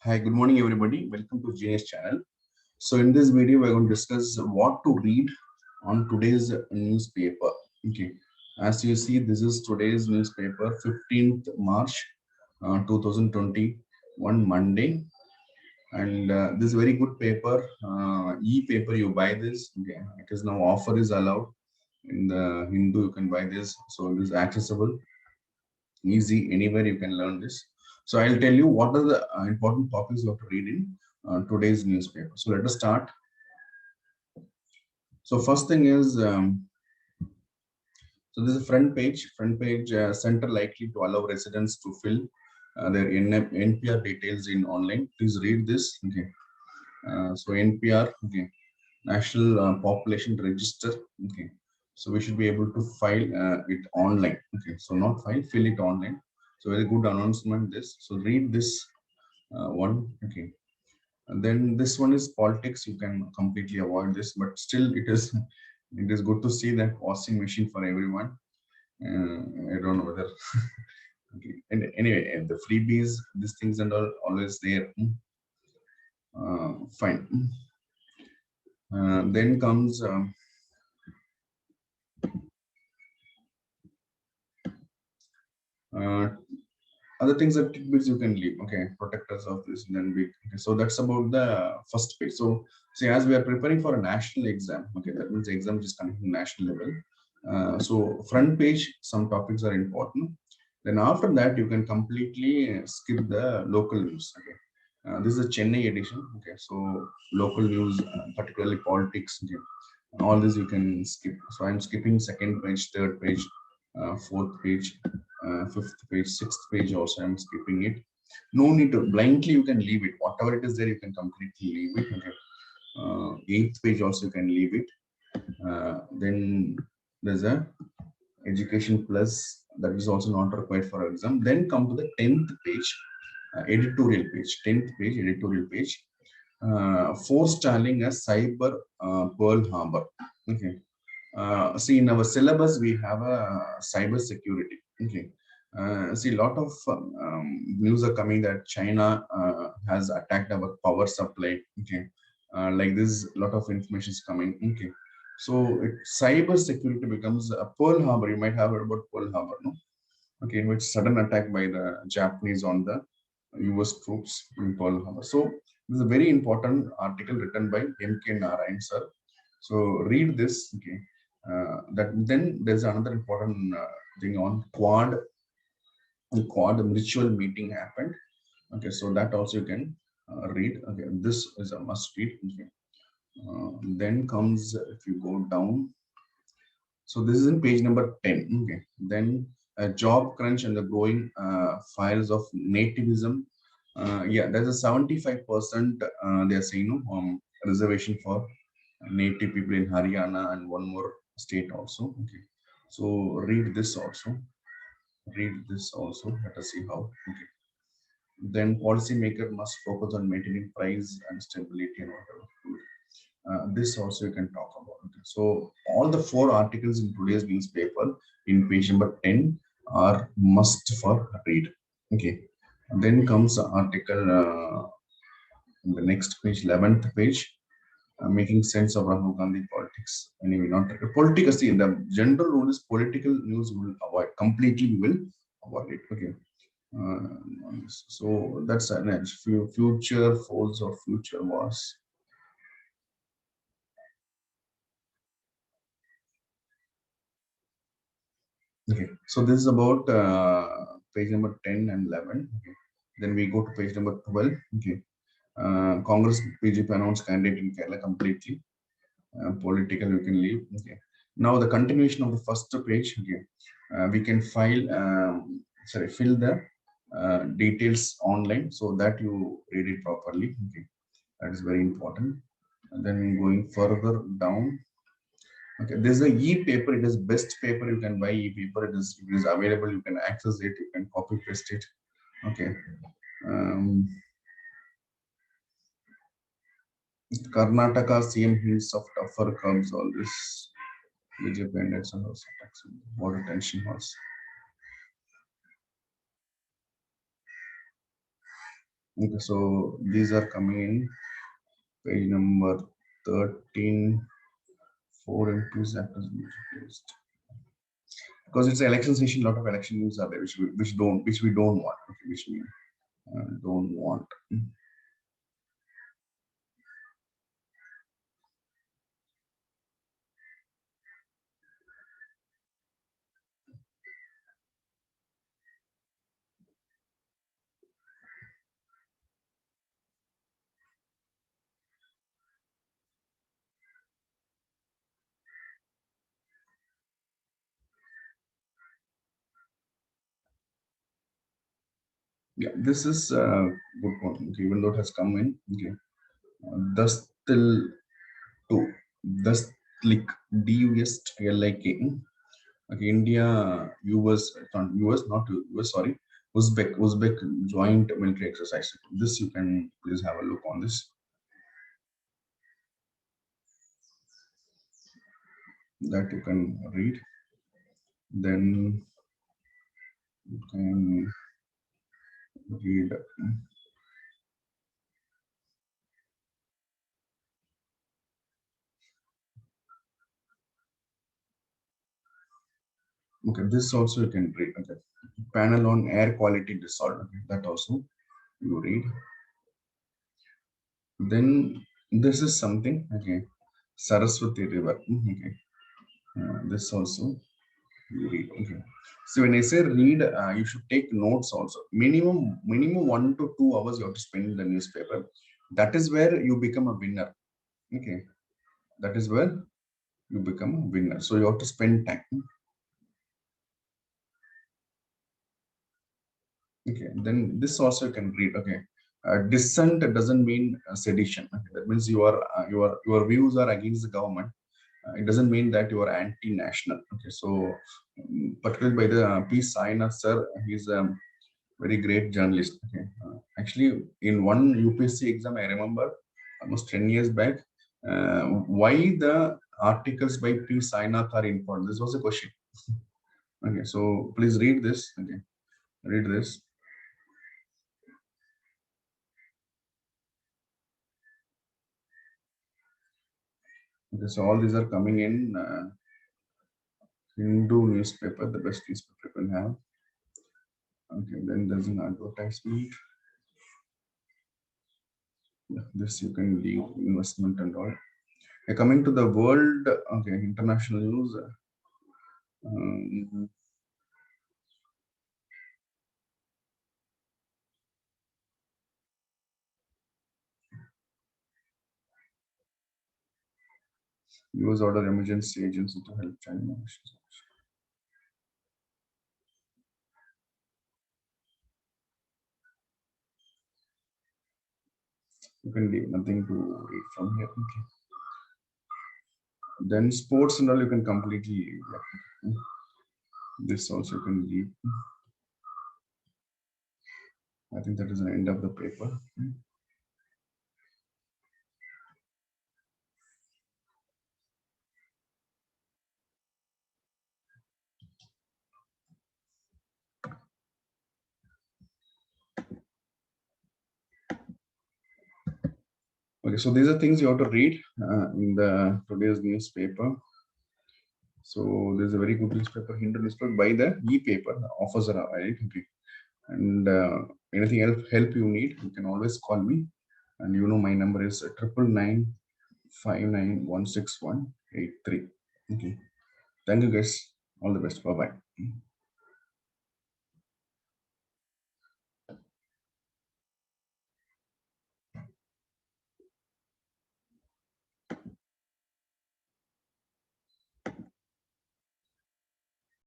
Hi, good morning, everybody. Welcome to Genius channel. So, in this video, we're going to discuss what to read on today's newspaper. Okay, as you see, this is today's newspaper, 15th March 2021, Monday, and this is very good paper, e-paper. You buy this. Okay, it is now offer is allowed in the Hindu. You can buy this, so this is accessible, easy, anywhere you can learn this. So I'll tell you what are the important topics you have to read in today's newspaper. So let us start. So first thing is, so this is front page center likely to allow residents to fill their NPR details in online. Please read this. Okay. So NPR, okay, National Population Register. Okay. So we should be able to file it online. Okay. So not file, fill it online. So very good announcement this. So read this one. Okay. And then this one is politics. You can completely avoid this, but still it is it is good to see that washing machine for everyone. I don't know whether okay. And anyway, the freebies, these things and all always there. Fine. Then comes uh, other things that tidbits you can leave. Okay, protectors of this, and then we. Okay, so that's about the first page. So see, as we are preparing for a national exam, okay, that means the exam is conducted national level. So front page, some topics are important. Then after that, you can completely skip the local news. Okay, this is a Chennai edition. Okay, so local news, particularly politics. Okay, all this you can skip. So I'm skipping second page, third page, fourth page, fifth page, sixth page also I'm skipping it. No need to blindly, you can leave it. Whatever it is there, you can completely leave it. Okay. Eighth page also you can leave it. Then there's a education plus that is also not required for exam. Then come to the 10th page, editorial page. 10th page, editorial page. Forestalling a cyber Pearl Harbour. Okay. See, in our syllabus, we have a cyber security. Okay. See, a lot of news are coming that China has attacked our power supply. Okay. Like this, a lot of information is coming. Okay. So, cyber security becomes a Pearl Harbor. You might have heard about Pearl Harbor, no? Okay, in which sudden attack by the Japanese on the US troops in Pearl Harbor. So, this is a very important article written by M.K. Narayan, sir. So, read this. Okay. That then there's another important thing on quad ritual meeting happened. Okay, so that also you can read. Okay, this is a must read. Okay. Then comes, if you go down, so this is in page number 10. Okay, then a job crunch and the growing files of nativism. Yeah, there's a 75% they're saying, no, reservation for native people in Haryana and one more state also. Okay, so read this also. Read this also. Let us see how. Okay. Then policymaker must focus on maintaining price and stability and whatever. This also you can talk about. Okay. So all the four articles in today's newspaper in page number 10 are must for read. Okay. And then comes the article in the next page, 11th page, making sense of Rahul Gandhi politics. Anyway, not political. See, the general rule is political news we will avoid completely. We will avoid it. Okay. So that's an edge. Future foes of future wars. Okay. So this is about page number 10 and 11. Okay. Then we go to page number 12. Okay. Congress BJP announced candidate in Kerala completely. Political you can leave. Okay. Now the continuation of the first page. Okay. We can fill the details online so that you read it properly. Okay. That is very important. And then going further down. Okay, this is a e-paper. It is best paper you can buy. E-paper. It is available. You can access it. You can copy paste it. Okay. Um, Karnataka CM hints of tougher curbs. All this BJP and also water tension was. Okay, so these are coming in page number 13. 4 MPs actors replaced. Because it's an election session, a lot of election news are there, which we don't want, okay, which we don't want. Yeah, this is a good point. Okay, even though it has come in, okay, thus till two, thus click DUSTLIK. Okay, India, US, not US, not US, sorry, Uzbek joint military exercise. This you can please have a look on this. That you can read. Then you can read. Okay, this also you can read. Okay, panel on air quality disorder. Okay, that also you read. Then this is something. Okay, Sarasvati River. Okay, this also you read. Okay. So when I say read, you should take notes also. Minimum 1 to 2 hours you have to spend in the newspaper. That is where you become a winner. Okay, that is where you become a winner. So you have to spend time. Okay, then this also you can read. Okay, dissent doesn't mean sedition. Okay? That means your views are against the government. It doesn't mean that you are anti-national. Okay, so particularly by the P. Sainath sir, he's a very great journalist. Okay, actually in one UPSC exam, I remember almost 10 years back, why the articles by P. Sainath are important. This was a question. Okay, so please read this. Okay, read this. Okay, so all these are coming in Hindu newspaper, the best newspaper you can have. Okay, then there's an advertisement. Yeah, this you can leave investment and all. Coming to the world, okay, international news. Um, US order emergency agency to help China. You can leave nothing to read from here. Okay. Then sports and all you can completely leave. Yeah. This also you can leave. I think that is the end of the paper. Okay, so these are things you have to read in the today's newspaper. So there's a very good newspaper, Hindu newspaper. By the e-paper, the offers are valid. Okay. And anything else help you need, you can always call me. And you know my number is 999 5916183. Okay. Thank you guys. All the best. Bye bye.